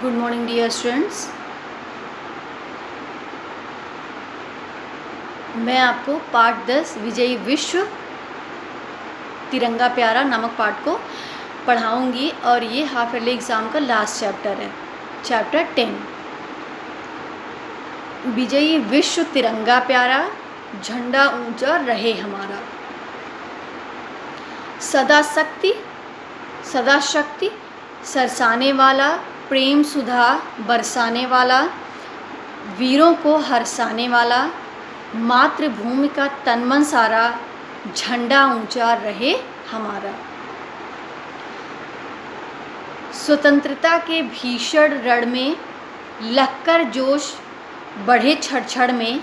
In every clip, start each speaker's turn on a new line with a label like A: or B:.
A: Good morning dear students. मैं आपको पाठ 10 विजयी विश्व तिरंगा प्यारा नामक पाठ को पढ़ाऊंगी और ये हाफ ईयरली एग्ज़ाम का लास्ट चैप्टर है, चैप्टर 10। विजयी विश्व तिरंगा प्यारा, झंडा ऊंचा रहे हमारा। सदा शक्ति सरसाने वाला, प्रेम सुधा बरसाने वाला, वीरों को हरसाने वाला, मातृभूमि का तन मन सारा, झंडा ऊंचा रहे हमारा। स्वतंत्रता के भीषण रण में लखकर जोश बढ़े छड़ में,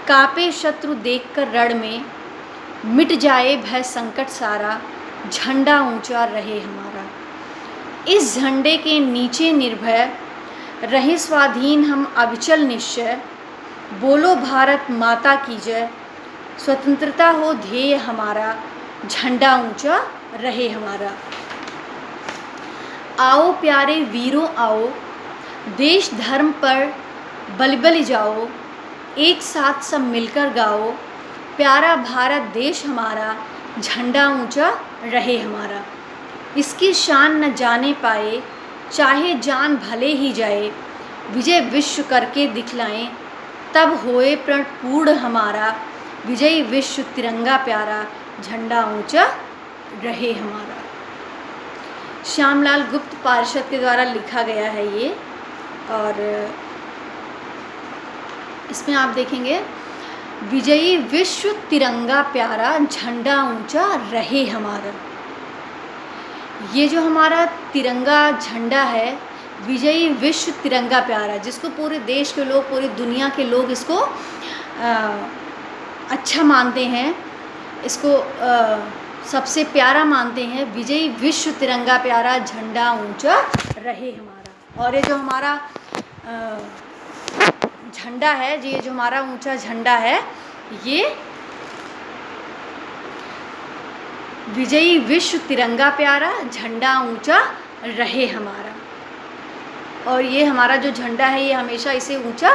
A: कांपे शत्रु देखकर रण में, मिट जाए भय संकट सारा, झंडा ऊंचा रहे हमारा। इस झंडे के नीचे निर्भय रहे स्वाधीन हम अविचल निश्चय, बोलो भारत माता की जय, स्वतंत्रता हो ध्येय हमारा, झंडा ऊंचा रहे हमारा। आओ प्यारे वीरों आओ, देश धर्म पर बलि जाओ, एक साथ सब मिलकर गाओ, प्यारा भारत देश हमारा, झंडा ऊंचा रहे हमारा। इसकी शान न जाने पाए, चाहे जान भले ही जाए, विजय विश्व करके दिखलाएं, तब होए प्रण पूर्ण हमारा, विजयी विश्व तिरंगा प्यारा, झंडा ऊंचा रहे हमारा। श्यामलाल गुप्त पार्षद के द्वारा लिखा गया है ये, और इसमें आप देखेंगे विजयी विश्व तिरंगा प्यारा, झंडा ऊंचा रहे हमारा। ये जो हमारा तिरंगा झंडा है, विजयी विश्व तिरंगा प्यारा, जिसको पूरे देश के लोग, पूरी दुनिया के लोग इसको अच्छा मानते हैं, इसको सबसे प्यारा मानते हैं। विजयी विश्व तिरंगा प्यारा, झंडा ऊंचा रहे हमारा। और ये जो हमारा झंडा है, ये जो हमारा ऊंचा झंडा है, ये विजयी विश्व तिरंगा प्यारा, झंडा ऊंचा रहे हमारा। और ये हमारा जो झंडा है, ये हमेशा इसे ऊंचा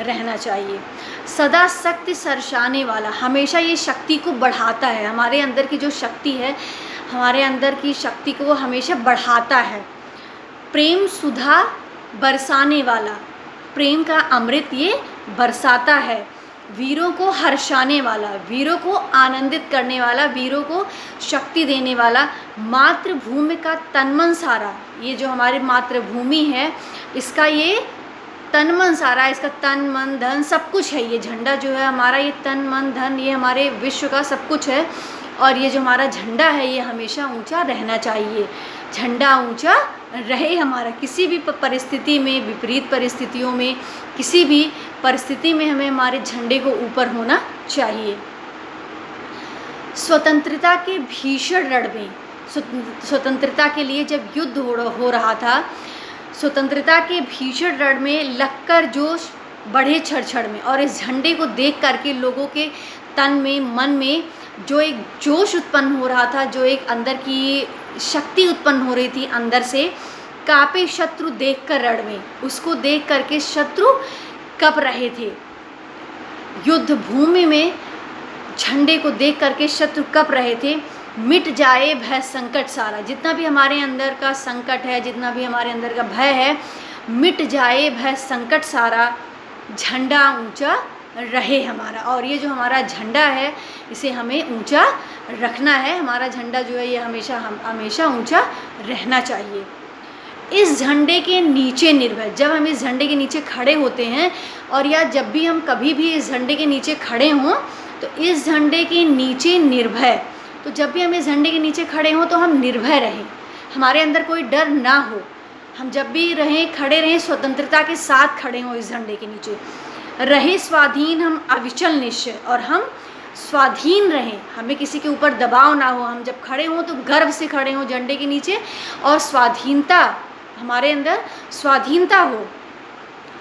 A: रहना चाहिए। सदा शक्ति सरसाने वाला, हमेशा ये शक्ति को बढ़ाता है। हमारे अंदर की जो शक्ति है, हमारे अंदर की शक्ति को वो हमेशा बढ़ाता है। प्रेम सुधा बरसाने वाला, प्रेम का अमृत ये बरसाता है। वीरों को हर्षाने वाला, वीरों को आनंदित करने वाला, वीरों को शक्ति देने वाला। मातृभूमि का तन मन सारा, ये जो हमारी मातृभूमि है, इसका ये तन मन सारा, इसका तन मन धन सब कुछ है। ये झंडा जो है हमारा, ये तन मन धन, ये हमारे विश्व का सब कुछ है। और ये जो हमारा झंडा है, ये हमेशा ऊंचा रहना चाहिए। झंडा ऊंचा रहे हमारा। किसी भी परिस्थिति में, विपरीत परिस्थितियों में, किसी भी परिस्थिति में हमें हमारे झंडे को ऊपर होना चाहिए। स्वतंत्रता के भीषण रण में, स्वतंत्रता के लिए जब युद्ध हो रहा था, स्वतंत्रता के भीषण रण में लखकर जोश बढ़े छड़ में, और इस झंडे को देख करके लोगों के तन में, मन में जो एक जोश उत्पन्न हो रहा था, जो एक अंदर की शक्ति उत्पन्न हो रही थी अंदर से, कांपे शत्रु देखकर रण में, उसको देख करके शत्रु कँप रहे थे। युद्ध भूमि में झंडे को देख करके शत्रु कँप रहे थे। मिट जाए भय संकट सारा, जितना भी हमारे अंदर का संकट है, जितना भी हमारे अंदर का भय है, मिट जाए भय संकट सारा, झंडा ऊंचा रहे हमारा। और ये जो हमारा झंडा है, इसे हमें ऊंचा रखना है। हमारा झंडा जो है, ये हमेशा ऊंचा रहना चाहिए। इस झंडे के नीचे निर्भय, जब हम इस झंडे के नीचे खड़े होते हैं, और या जब भी हम कभी भी इस झंडे के नीचे खड़े हों, तो इस झंडे के नीचे निर्भय, तो जब भी हम इस झंडे के नीचे खड़े हों तो हम निर्भय रहें, हमारे अंदर कोई डर ना हो। हम जब भी रहें, खड़े रहें, स्वतंत्रता के साथ खड़े हों इस झंडे के नीचे। रहे स्वाधीन हम अविचल निश्चय, और हम स्वाधीन रहें, हमें किसी के ऊपर दबाव ना हो। हम जब खड़े हों तो गर्व से खड़े हों झंडे के नीचे, और स्वाधीनता, हमारे अंदर स्वाधीनता हो,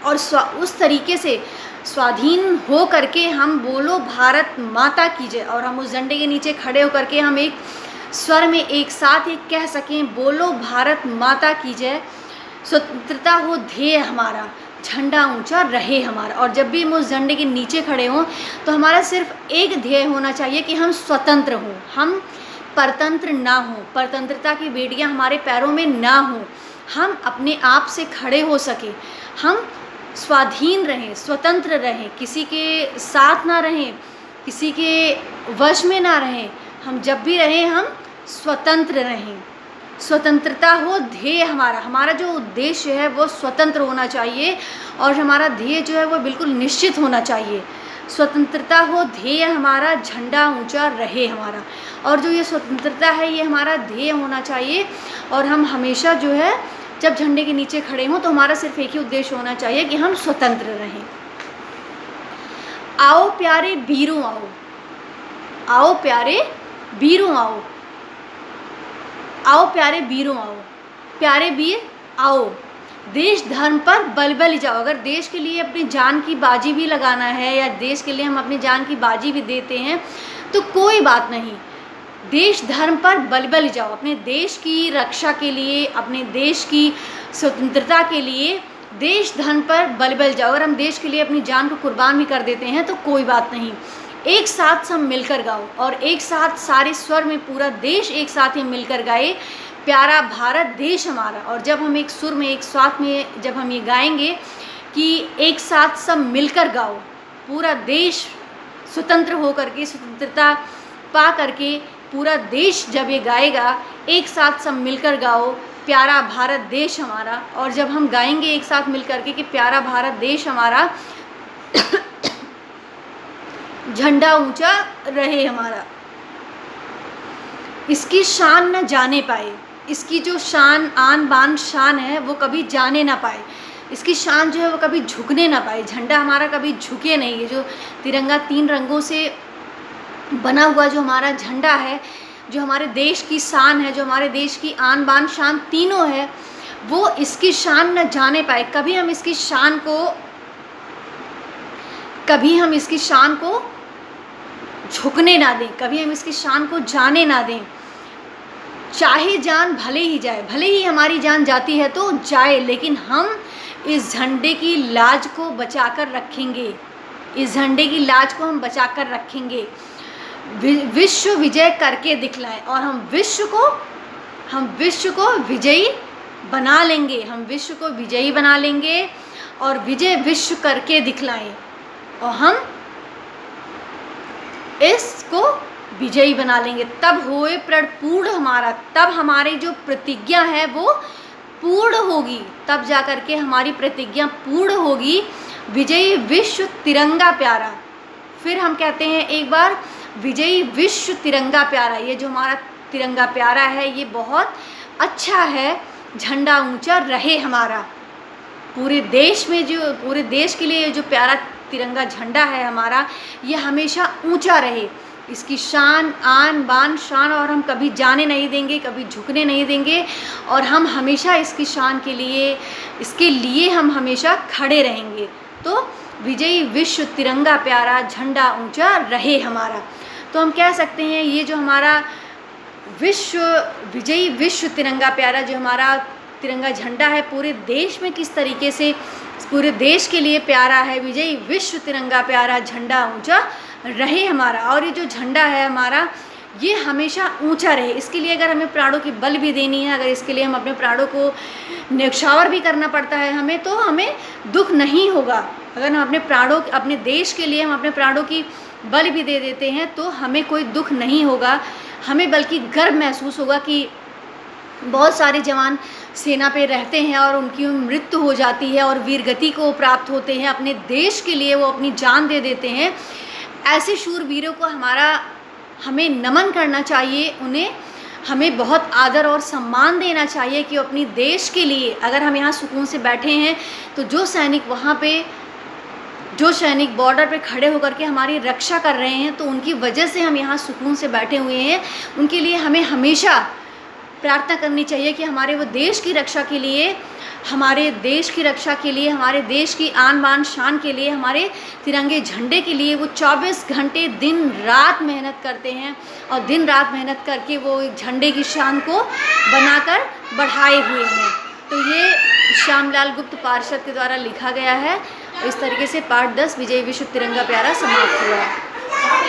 A: और उस तरीके से स्वाधीन हो करके हम बोलो भारत माता की जय, और हम उस झंडे के नीचे खड़े होकर के हम एक स्वर में एक साथ एक कह सकें, बोलो भारत माता की जय, स्वतंत्रता हो ध्येय हमारा, झंडा ऊंचा रहे हमारा। और जब भी हम उस झंडे के नीचे खड़े हों तो हमारा सिर्फ एक ध्येय होना चाहिए कि हम स्वतंत्र हों, हम परतंत्र ना हों, परतंत्रता की बेड़ियाँ हमारे पैरों में ना हों, हम अपने आप से खड़े हो सके, हम स्वाधीन रहें, स्वतंत्र रहें, किसी के साथ ना रहें, किसी के वश में ना रहें। हम जब भी रहें हम स्वतंत्र रहें। स्वतंत्रता हो ध्येय हमारा, हमारा जो उद्देश्य है वो स्वतंत्र होना चाहिए और हमारा ध्येय जो है वो बिल्कुल निश्चित होना चाहिए। स्वतंत्रता हो ध्येय हमारा, झंडा ऊंचा रहे हमारा। और जो ये स्वतंत्रता है ये हमारा ध्येय होना चाहिए और हम हमेशा जो है जब झंडे के नीचे खड़े हों तो हमारा सिर्फ एक ही उद्देश्य होना चाहिए कि हम स्वतंत्र रहें। आओ प्यारे वीरों आओ, आओ प्यारे वीरों आओ, आओ प्यारे वीरों आओ, प्यारे वीर आओ, देश धर्म पर बल बल जाओ। अगर देश के लिए अपनी जान की बाजी भी लगाना है या देश के लिए हम अपनी जान की बाजी भी देते हैं तो कोई बात नहीं, देश धर्म पर बल बल जाओ। अपने देश की रक्षा के लिए, अपने देश की स्वतंत्रता के लिए देश धर्म पर बल बल जाओ। अगर हम देश के लिए अपनी जान को कुर्बान भी कर देते हैं तो कोई बात नहीं, एक साथ सब मिलकर गाओ और एक साथ सारे स्वर में पूरा देश एक साथ ही मिलकर गाए, प्यारा भारत देश हमारा। और जब हम एक सुर में, एक साथ में जब हम ये गाएंगे कि एक साथ सब मिलकर गाओ, पूरा देश स्वतंत्र हो करके, स्वतंत्रता पा करके पूरा देश जब ये गाएगा, एक साथ सब मिलकर गाओ, प्यारा भारत देश हमारा। और जब हम गाएंगे एक साथ मिल करके कि प्यारा भारत देश हमारा, झंडा ऊंचा रहे हमारा, इसकी शान न जाने पाए, इसकी जो शान, आन बान शान है वो कभी जाने ना पाए, इसकी शान जो है वो कभी झुकने ना पाए। झंडा हमारा कभी झुके नहीं। ये जो तिरंगा 3 रंगों से बना हुआ जो हमारा झंडा है, जो हमारे देश की शान है, जो हमारे देश की आन बान शान तीनों है, वो इसकी शान न जाने पाए। कभी हम इसकी शान को झुकने ना दें, कभी हम इसकी शान को जाने ना दें। चाहे जान भले ही जाए, भले ही हमारी जान जाती है तो जाए, लेकिन हम इस झंडे की लाज को बचाकर रखेंगे, इस झंडे की लाज को हम बचाकर रखेंगे। विश्व विजय करके दिखलाएं और हम विश्व को विजयी बना लेंगे, हम विश्व को विजयी बना लेंगे और विजय विश्व करके दिखलाएं और हम इसको विजयी बना लेंगे। तब होए प्रण पूर्ण हमारा, तब हमारी जो प्रतिज्ञा है वो पूर्ण होगी, तब जा कर के हमारी प्रतिज्ञा पूर्ण होगी। विजयी विश्व तिरंगा प्यारा, फिर हम कहते हैं एक बार, विजयी विश्व तिरंगा प्यारा। ये जो हमारा तिरंगा प्यारा है ये बहुत अच्छा है, झंडा ऊंचा रहे हमारा। पूरे देश में जो, पूरे देश के लिए जो प्यारा तिरंगा झंडा है हमारा, ये हमेशा ऊंचा रहे, इसकी शान, आन बान शान, और हम कभी जाने नहीं देंगे, कभी झुकने नहीं देंगे और हम हमेशा इसकी शान के लिए, इसके लिए हम हमेशा खड़े रहेंगे। तो विजयी विश्व तिरंगा प्यारा, झंडा ऊंचा रहे हमारा। तो हम कह सकते हैं ये जो हमारा विजयी विश्व तिरंगा प्यारा, जो हमारा तिरंगा झंडा है, पूरे देश में किस तरीके से पूरे देश के लिए प्यारा है। विजयी विश्व तिरंगा प्यारा, झंडा ऊंचा रहे हमारा। और ये जो झंडा है हमारा, ये हमेशा ऊंचा रहे। इसके लिए अगर हमें प्राणों की बल भी देनी है, अगर इसके लिए हम अपने प्राणों को न्यौछावर भी करना पड़ता है हमें, तो हमें दुख नहीं होगा। अगर हम अपने देश के लिए हम अपने प्राणों की बल भी दे देते हैं तो हमें कोई दुख नहीं होगा, हमें बल्कि गर्व महसूस होगा कि बहुत सारे जवान सेना पे रहते हैं और उनकी मृत्यु हो जाती है और वीरगति को प्राप्त होते हैं, अपने देश के लिए वो अपनी जान दे देते हैं। ऐसे शूरवीरों को हमें नमन करना चाहिए, उन्हें हमें बहुत आदर और सम्मान देना चाहिए कि अपनी देश के लिए, अगर हम यहाँ सुकून से बैठे हैं तो जो सैनिक बॉर्डर पे खड़े होकर के हमारी रक्षा कर रहे हैं, तो उनकी वजह से हम यहाँ सुकून से बैठे हुए हैं। उनके लिए हमें हमेशा प्रार्थना करनी चाहिए कि हमारे वो देश की रक्षा के लिए, हमारे देश की रक्षा के लिए, हमारे देश की आन बान शान के लिए, हमारे तिरंगे झंडे के लिए वो 24 घंटे दिन रात मेहनत करते हैं और दिन रात मेहनत करके वो झंडे की शान को बनाकर बढ़ाए हुए हैं। तो ये श्यामलाल गुप्त पार्षद के द्वारा लिखा गया है। इस तरीके से पाठ 10 विजय विश्व तिरंगा प्यारा समाप्त हुआ।